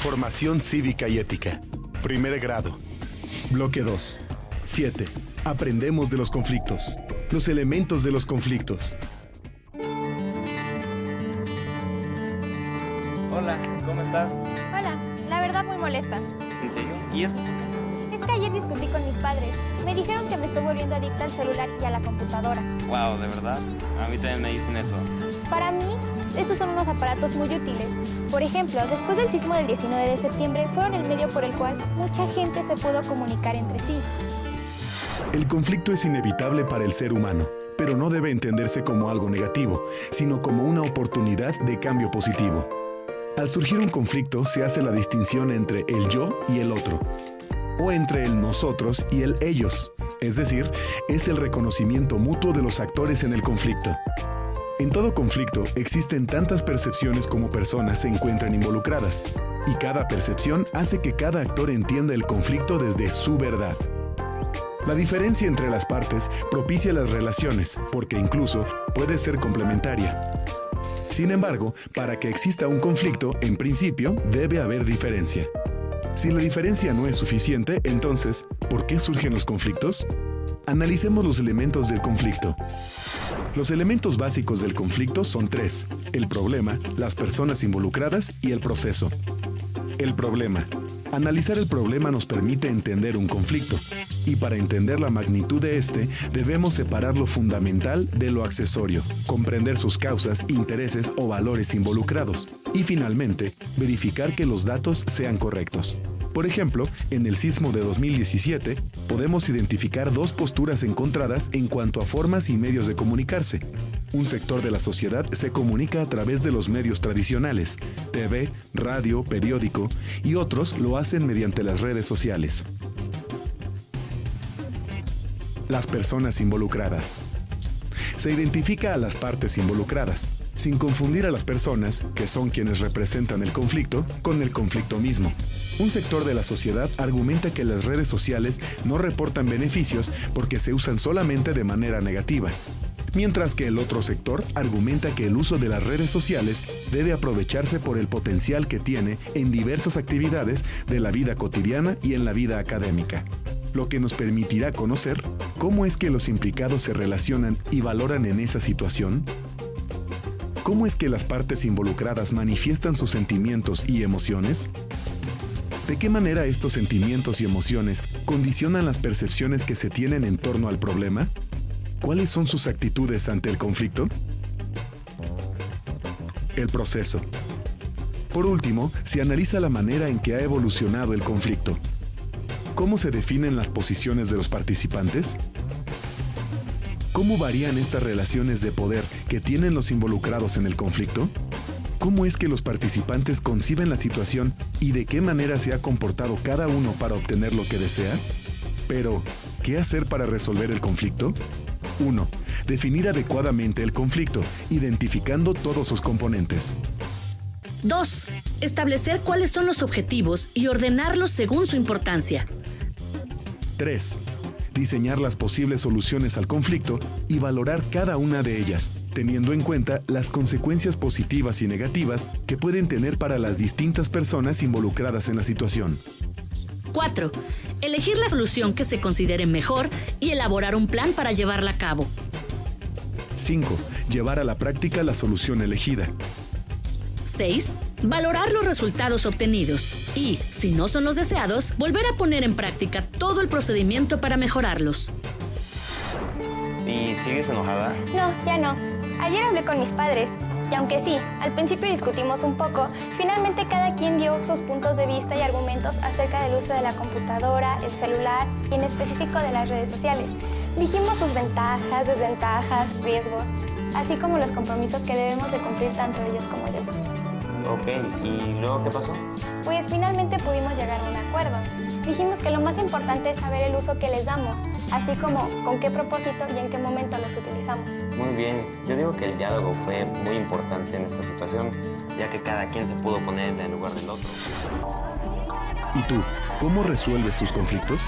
Formación cívica y ética. Primer grado. Bloque 2. 7. Aprendemos de los conflictos. Los elementos de los conflictos. Hola, ¿cómo estás? Hola, la verdad muy molesta. ¿En serio? ¿Y eso? Es que ayer discutí con mis padres. Me dijeron que me estoy volviendo adicta al celular y a la computadora. Wow, ¿de verdad? A mí también me dicen eso. Para mí, estos son unos aparatos muy útiles. Por ejemplo, después del sismo del 19 de septiembre, fueron el medio por el cual mucha gente se pudo comunicar entre sí. El conflicto es inevitable para el ser humano, pero no debe entenderse como algo negativo, sino como una oportunidad de cambio positivo. Al surgir un conflicto, se hace la distinción entre el yo y el otro, o entre el nosotros y el ellos, es decir, es el reconocimiento mutuo de los actores en el conflicto. En todo conflicto existen tantas percepciones como personas se encuentran involucradas, y cada percepción hace que cada actor entienda el conflicto desde su verdad. La diferencia entre las partes propicia las relaciones, porque incluso puede ser complementaria. Sin embargo, para que exista un conflicto, en principio, debe haber diferencia. Si la diferencia no es suficiente, entonces, ¿por qué surgen los conflictos? Analicemos los elementos del conflicto. Los elementos básicos del conflicto son 3: el problema, las personas involucradas y el proceso. El problema. Analizar el problema nos permite entender un conflicto, y para entender la magnitud de este, debemos separar lo fundamental de lo accesorio, comprender sus causas, intereses o valores involucrados, y finalmente, verificar que los datos sean correctos. Por ejemplo, en el sismo de 2017, podemos identificar dos posturas encontradas en cuanto a formas y medios de comunicarse. Un sector de la sociedad se comunica a través de los medios tradicionales, TV, radio, periódico, y otros lo hacen mediante las redes sociales. Las personas involucradas. Se identifica a las partes involucradas, sin confundir a las personas, que son quienes representan el conflicto, con el conflicto mismo. Un sector de la sociedad argumenta que las redes sociales no reportan beneficios porque se usan solamente de manera negativa, mientras que el otro sector argumenta que el uso de las redes sociales debe aprovecharse por el potencial que tiene en diversas actividades de la vida cotidiana y en la vida académica, lo que nos permitirá conocer cómo es que los implicados se relacionan y valoran en esa situación. ¿Cómo es que las partes involucradas manifiestan sus sentimientos y emociones? ¿De qué manera estos sentimientos y emociones condicionan las percepciones que se tienen en torno al problema? ¿Cuáles son sus actitudes ante el conflicto? El proceso. Por último, se analiza la manera en que ha evolucionado el conflicto. ¿Cómo se definen las posiciones de los participantes? ¿Cómo varían estas relaciones de poder que tienen los involucrados en el conflicto? ¿Cómo es que los participantes conciben la situación y de qué manera se ha comportado cada uno para obtener lo que desea? Pero, ¿qué hacer para resolver el conflicto? 1. Definir adecuadamente el conflicto, identificando todos sus componentes. 2. Establecer cuáles son los objetivos y ordenarlos según su importancia. 3. Diseñar las posibles soluciones al conflicto y valorar cada una de ellas, teniendo en cuenta las consecuencias positivas y negativas que pueden tener para las distintas personas involucradas en la situación. 4. Elegir la solución que se considere mejor y elaborar un plan para llevarla a cabo. 5. Llevar a la práctica la solución elegida. 6. Valorar los resultados obtenidos y, si no son los deseados, volver a poner en práctica todo el procedimiento para mejorarlos. ¿Y sigues enojada? No, ya no. Ayer hablé con mis padres, y aunque sí, al principio discutimos un poco, finalmente cada quien dio sus puntos de vista y argumentos acerca del uso de la computadora, el celular y en específico de las redes sociales. Dijimos sus ventajas, desventajas, riesgos, así como los compromisos que debemos de cumplir tanto ellos como yo. Ok, ¿y luego qué pasó? Pues finalmente pudimos llegar a un acuerdo. Dijimos que lo más importante es saber el uso que les damos, así como con qué propósito y en qué momento los utilizamos. Muy bien, yo digo que el diálogo fue muy importante en esta situación, ya que cada quien se pudo poner en el lugar del otro. ¿Y tú, cómo resuelves tus conflictos?